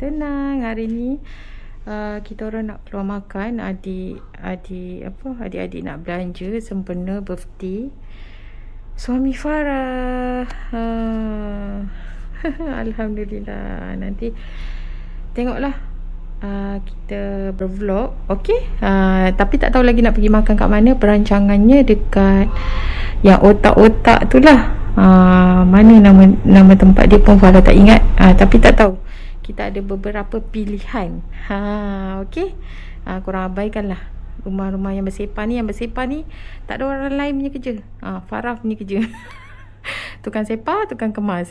tenang. Hari ni kita orang nak keluar makan. Adik-adik nak belanja sempena birthday suami Farah. Alhamdulillah. Nanti tengoklah kita bervlog. Okey. Tapi tak tahu lagi nak pergi makan kat mana. Perancangannya dekat yang otak-otak tu lah. Mana nama tempat dia pun Farah tak ingat. Tapi tak tahu. Kita ada beberapa pilihan. Okey. Korang abaikanlah rumah-rumah yang bersepah ni. Yang bersepah ni tak ada orang lain punya kerja. Farah punya kerja. Tukang sepah, tukang kemas.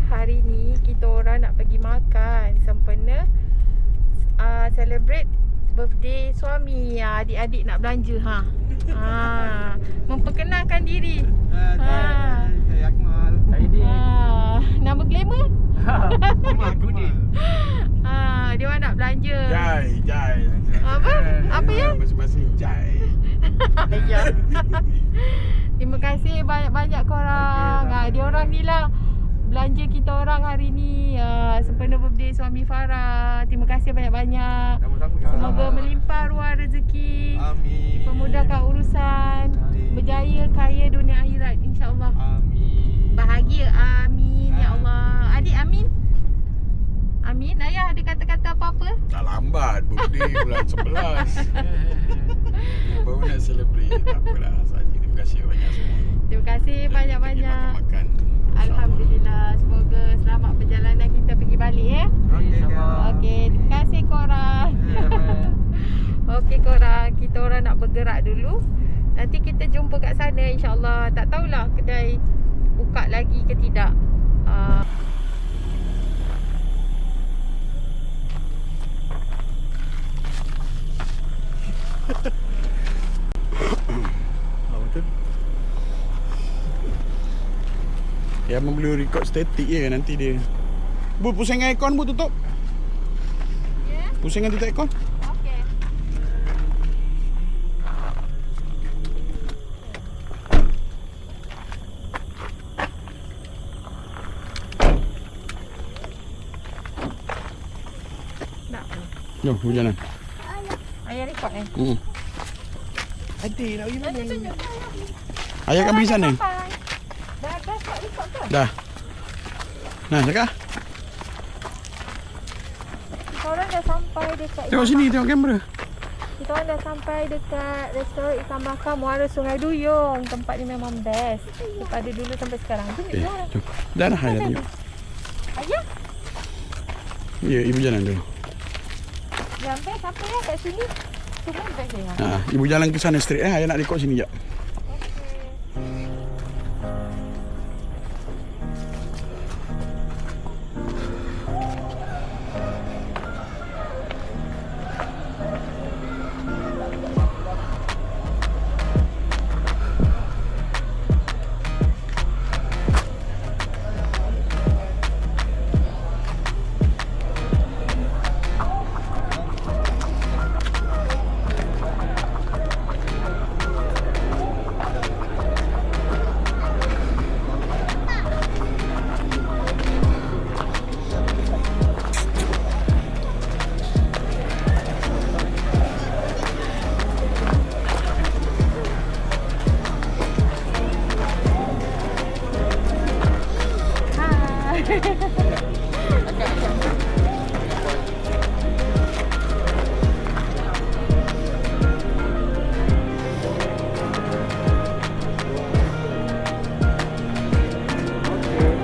Hari ni kita orang nak pergi makan sempena celebrate birthday suami. Adik-adik nak belanja. Memperkenalkan diri. Saya Akmal. Nama glamour? Aku ni. Dia orang nak belanja. Jai. Apa ya? Masing-masing Jai. Ya. Terima kasih banyak-banyak korang. Dia orang ni lah belanja kita orang hari ni sempena birthday suami Farah. Terima kasih banyak-banyak. Semoga melimpah ruah rezeki. Amin. Dipermudahkan urusan. Berjaya kaya dunia akhirat insya-Allah. Amin. Bahagia amin ya Allah. Adik amin. Amin. Ayah ada kata-kata apa-apa? Tak lambat birthday bulan 11. Baru nak celebrate. Tak apalah. Terima kasih banyak semua. Terima kasih banyak-banyak. Makan. Alhamdulillah. Semoga selamat perjalanan kita pergi balik ya. Okey, terima kasih korang. Okey korang, kita orang nak bergerak dulu. Nanti kita jumpa kat sana insya-Allah. Tak tahulah kedai buka lagi ke tidak. Betul. Yang boleh record statik je nanti dia. Bu, pusingan aircon bu tutup. Ya. Pusingan tutup aircon. Okey. Nak. Yo, hujanan. Ayah record Adik nak pergi mana? Ayah kan pergi sana. Dah start record ke? Dah. Nah, cakap. Kita orang dah sampai dekat Tengok sini, tengok kamera. Kita orang dah sampai dekat restoran ikan bakar Muara Sungai Duyung. Tempat ni memang best. Daripada dulu sampai sekarang. Tunjuk Eh, dia. jom. Dah ayah tunjuk. Ayah, Ya, ibu jalan dulu. yang best apa ya kat sini? Semua best ya. Ibu jalan ke sana straight ayah nak record sini jap.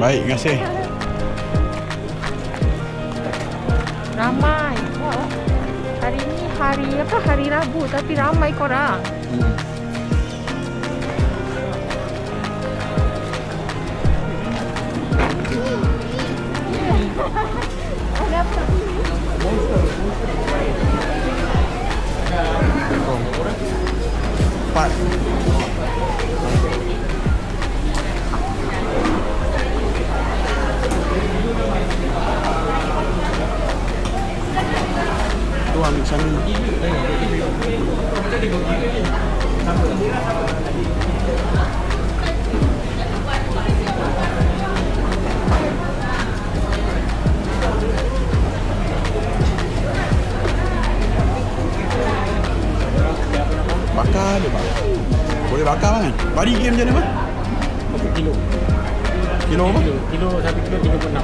Baik, terima kasih. Ramai. Wah, hari ni hari Rabu tapi ramai korang. Ada apa? Empat. Tu ambil sana. Bakar ada bang. Boleh bakar kan? Bari game macam mana bang? Kilo. Kilo apa? Kilo 1 kilo 36.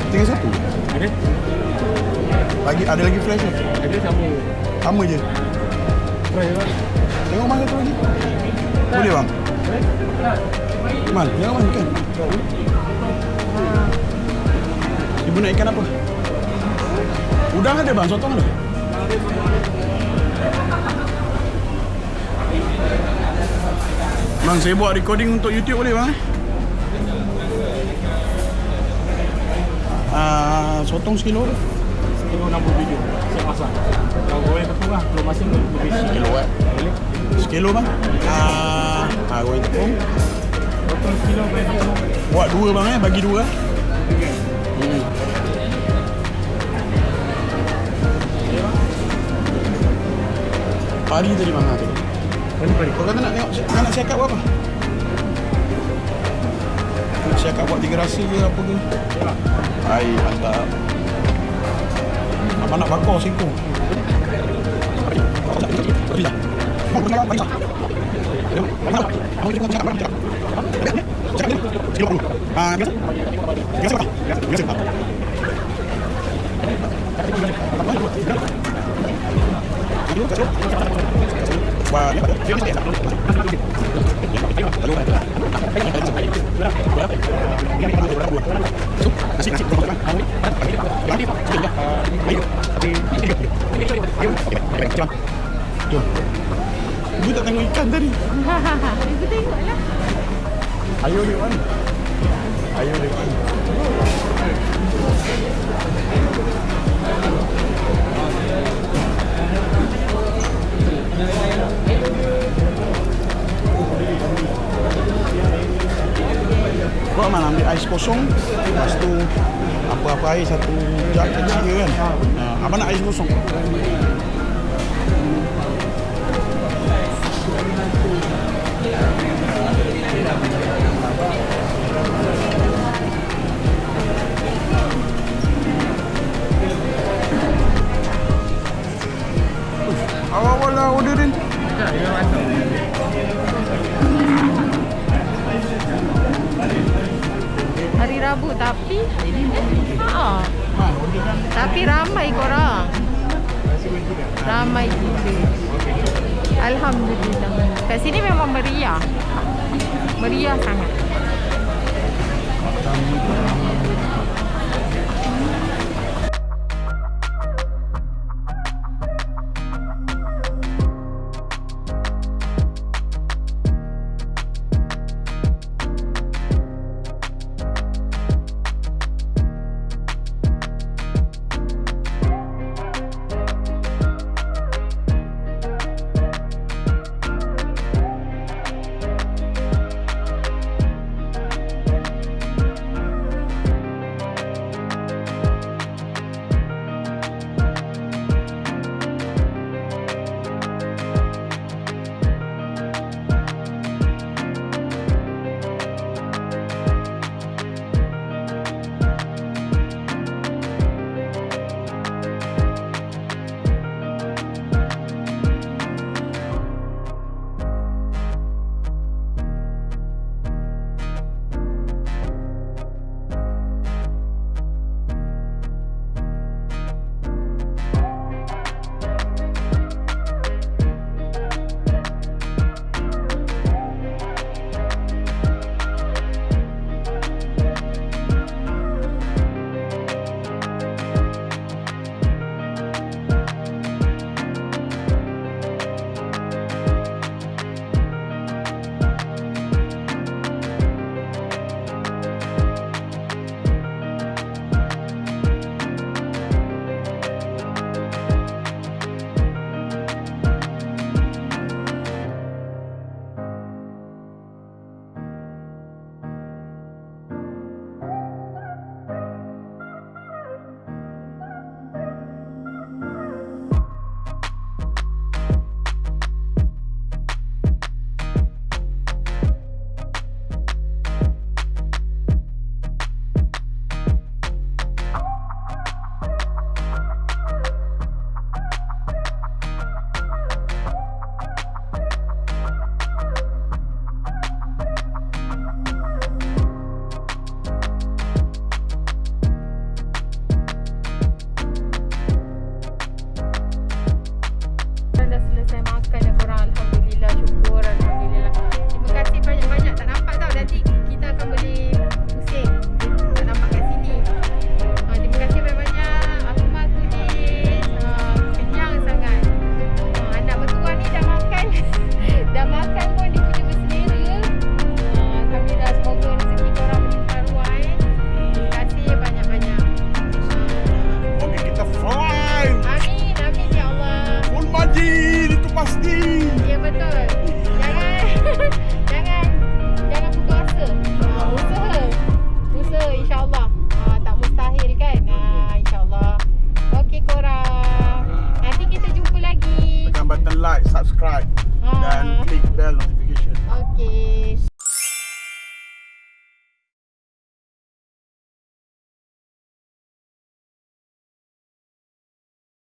Tinggal satu. Ada? Ada lagi flash ke? Ada sama. Sama je. Boleh bang. Tengok mana satu lagi. Boleh bang? Man, tengok mana ikan? Ibu nak ikan apa? Udang ada bang, sotong ada? Bang, saya buat recording untuk YouTube boleh bang? Sotong sekilo tu? Kilo 67. Saya masak. Kalau goreng tepung lah. Kalau masin lebih Sekilo boleh. Sekilo bang? Goreng tepung. Potong sekilo goreng tepung. Buat dua bang bagi dua. Pari tadi bang ada. Pari. Kau kata nak tengok, nak siakap berapa? Nak siakap buat 3 rasa ke apa ke? Hai, mantap. Abang nak bakar singkong. Ibu tak tengok ikan tadi. Ibu tengoklah. Ayo tengok kan. Ayo tengok kan. Kau mana ambil ais kosong. Lepas tu apa-apa air satu jug kecil kan. Abang nak ais kosong. Awal-awal lah orderin. Ya, dia masak. Hari Rabu tapi Order kan. tapi ramai korang. Ramai gila. Alhamdulillah. Kat sini memang meriah. Meriah sangat. subscribe dan Ah. klik bell notification. Okay.